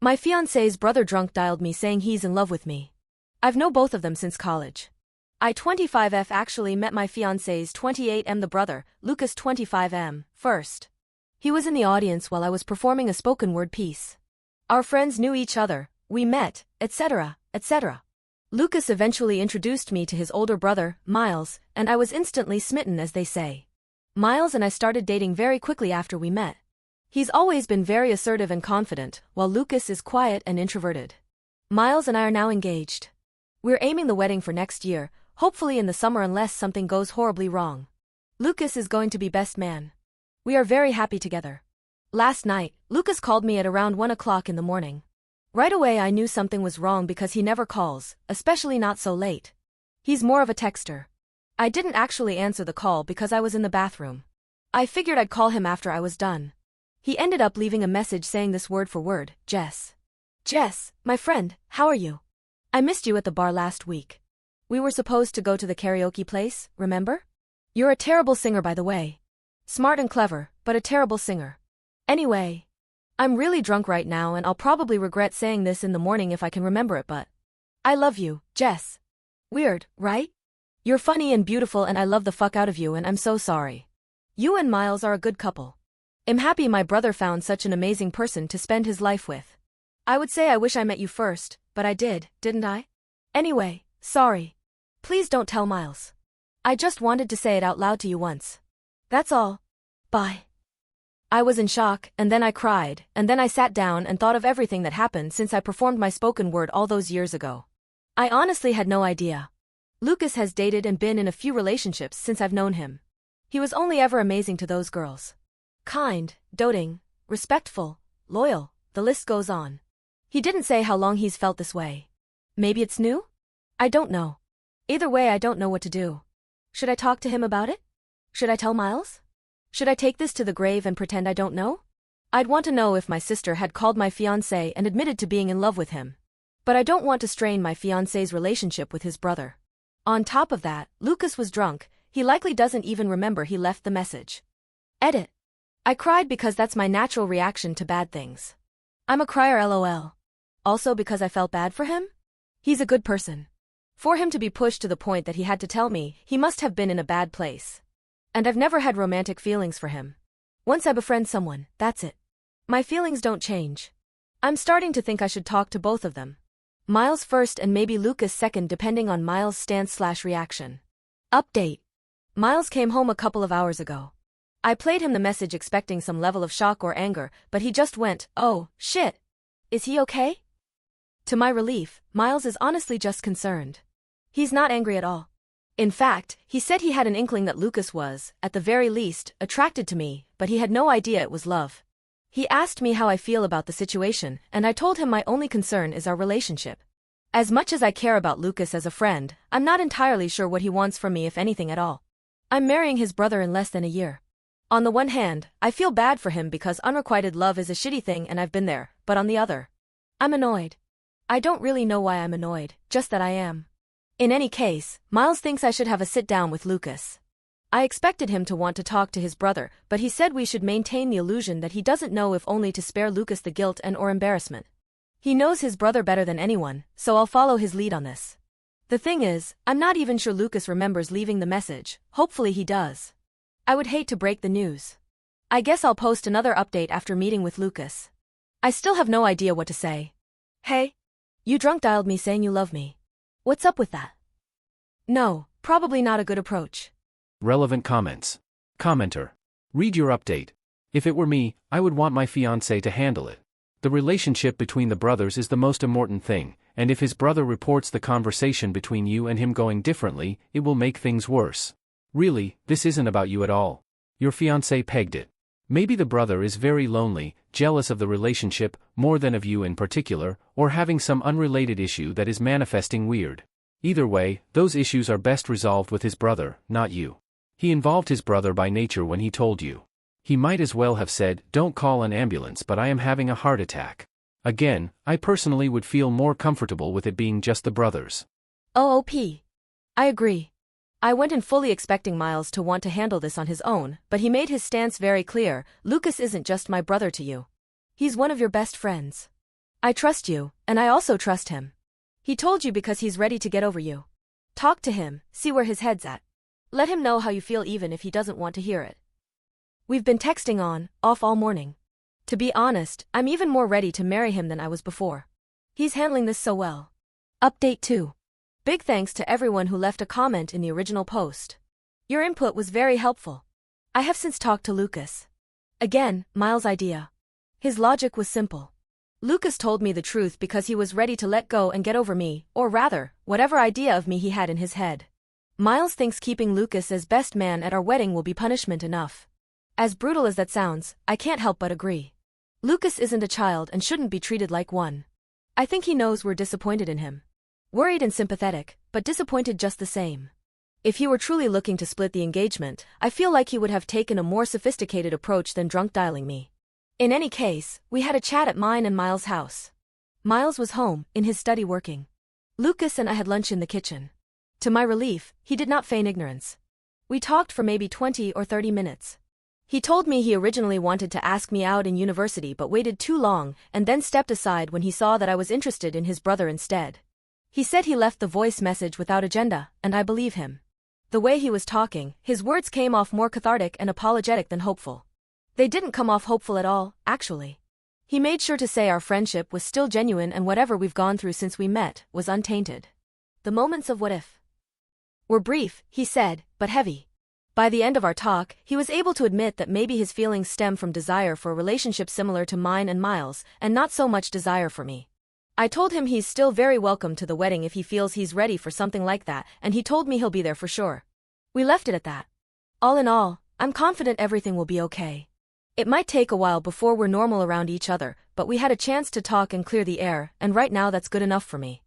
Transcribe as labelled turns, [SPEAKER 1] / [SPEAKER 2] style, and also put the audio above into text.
[SPEAKER 1] My fiancé's BrotherDrunk dialed me saying he's in love with me. I've known both of them since college. I 25F actually met my fiancé's 28M the brother, Lucas 25M, first. He was in the audience while I was performing a spoken word piece. Our friends knew each other, we met, etc., etc. Lucas eventually introduced me to his older brother, Miles, and I was instantly smitten, as they say. Miles and I started dating very quickly after we met. He's always been very assertive and confident, while Lucas is quiet and introverted. Miles and I are now engaged. We're aiming the wedding for next year, hopefully in the summer unless something goes horribly wrong. Lucas is going to be best man. We are very happy together. Last night, Lucas called me at around 1 o'clock in the morning. Right away I knew something was wrong because he never calls, especially not so late. He's more of a texter. I didn't actually answer the call because I was in the bathroom. I figured I'd call him after I was done. He ended up leaving a message saying this word for word, Jess. Jess, my friend, how are you? I missed you at the bar last week. We were supposed to go to the karaoke place, remember? You're a terrible singer, by the way. Smart and clever, but a terrible singer. Anyway, I'm really drunk right now and I'll probably regret saying this in the morning if I can remember it, but I love you, Jess. Weird, right? You're funny and beautiful and I love the fuck out of you and I'm so sorry. You and Miles are a good couple. I'm happy my brother found such an amazing person to spend his life with. I would say I wish I met you first, but I did, didn't I? Anyway, sorry. Please don't tell Miles. I just wanted to say it out loud to you once. That's all. Bye. I was in shock, and then I cried, and then I sat down and thought of everything that happened since I performed my spoken word all those years ago. I honestly had no idea. Lucas has dated and been in a few relationships since I've known him. He was only ever amazing to those girls. Kind, doting, respectful, loyal, the list goes on. He didn't say how long he's felt this way. Maybe it's new? I don't know. Either way, I don't know what to do. Should I talk to him about it? Should I tell Miles? Should I take this to the grave and pretend I don't know? I'd want to know if my sister had called my fiancé and admitted to being in love with him. But I don't want to strain my fiancé's relationship with his brother. On top of that, Lucas was drunk, he likely doesn't even remember he left the message. Edit. I cried because that's my natural reaction to bad things. I'm a crier, lol. Also because I felt bad for him? He's a good person. For him to be pushed to the point that he had to tell me, he must have been in a bad place. And I've never had romantic feelings for him. Once I befriend someone, that's it. My feelings don't change. I'm starting to think I should talk to both of them. Miles first and maybe Lucas second depending on Miles' stance/reaction. Update. Miles came home a couple of hours ago. I played him the message expecting some level of shock or anger, but he just went, "Oh, shit. Is he okay?" To my relief, Miles is honestly just concerned. He's not angry at all. In fact, he said he had an inkling that Lucas was, at the very least, attracted to me, but he had no idea it was love. He asked me how I feel about the situation, and I told him my only concern is our relationship. As much as I care about Lucas as a friend, I'm not entirely sure what he wants from me if anything at all. I'm marrying his brother in less than a year. On the one hand, I feel bad for him because unrequited love is a shitty thing and I've been there, but on the other, I'm annoyed. I don't really know why I'm annoyed, just that I am. In any case, Miles thinks I should have a sit-down with Lucas. I expected him to want to talk to his brother, but he said we should maintain the illusion that he doesn't know if only to spare Lucas the guilt and or embarrassment. He knows his brother better than anyone, so I'll follow his lead on this. The thing is, I'm not even sure Lucas remembers leaving the message, hopefully he does. I would hate to break the news. I guess I'll post another update after meeting with Lucas. I still have no idea what to say. Hey? You drunk dialed me saying you love me. What's up with that? No, probably not a good approach.
[SPEAKER 2] Relevant comments. Commenter. Read your update. If it were me, I would want my fiancé to handle it. The relationship between the brothers is the most important thing, and if his brother reports the conversation between you and him going differently, it will make things worse. Really, this isn't about you at all. Your fiancé pegged it. Maybe the brother is very lonely, jealous of the relationship, more than of you in particular, or having some unrelated issue that is manifesting weird. Either way, those issues are best resolved with his brother, not you. He involved his brother by nature when he told you. He might as well have said, "Don't call an ambulance, but I am having a heart attack." Again, I personally would feel more comfortable with it being just the brothers.
[SPEAKER 1] OOP. I agree. I went in fully expecting Miles to want to handle this on his own, but he made his stance very clear. Lucas isn't just my brother to you. He's one of your best friends. I trust you, and I also trust him. He told you because he's ready to get over you. Talk to him, see where his head's at. Let him know how you feel even if he doesn't want to hear it. We've been texting on, off all morning. To be honest, I'm even more ready to marry him than I was before. He's handling this so well. Update 2. Big thanks to everyone who left a comment in the original post. Your input was very helpful. I have since talked to Lucas. Again, Miles' idea. His logic was simple. Lucas told me the truth because he was ready to let go and get over me, or rather, whatever idea of me he had in his head. Miles thinks keeping Lucas as best man at our wedding will be punishment enough. As brutal as that sounds, I can't help but agree. Lucas isn't a child and shouldn't be treated like one. I think he knows we're disappointed in him. Worried and sympathetic, but disappointed just the same. If he were truly looking to split the engagement, I feel like he would have taken a more sophisticated approach than drunk dialing me. In any case, we had a chat at mine and Miles' house. Miles was home, in his study working. Lucas and I had lunch in the kitchen. To my relief, he did not feign ignorance. We talked for maybe 20 or 30 minutes. He told me he originally wanted to ask me out in university but waited too long and then stepped aside when he saw that I was interested in his brother instead. He said he left the voice message without agenda, and I believe him. The way he was talking, his words came off more cathartic and apologetic than hopeful. They didn't come off hopeful at all, actually. He made sure to say our friendship was still genuine and whatever we've gone through since we met was untainted. The moments of what if were brief, he said, but heavy. By the end of our talk, he was able to admit that maybe his feelings stem from desire for a relationship similar to mine and Miles, and not so much desire for me. I told him he's still very welcome to the wedding if he feels he's ready for something like that, and he told me he'll be there for sure. We left it at that. All in all, I'm confident everything will be okay. It might take a while before we're normal around each other, but we had a chance to talk and clear the air, and right now that's good enough for me.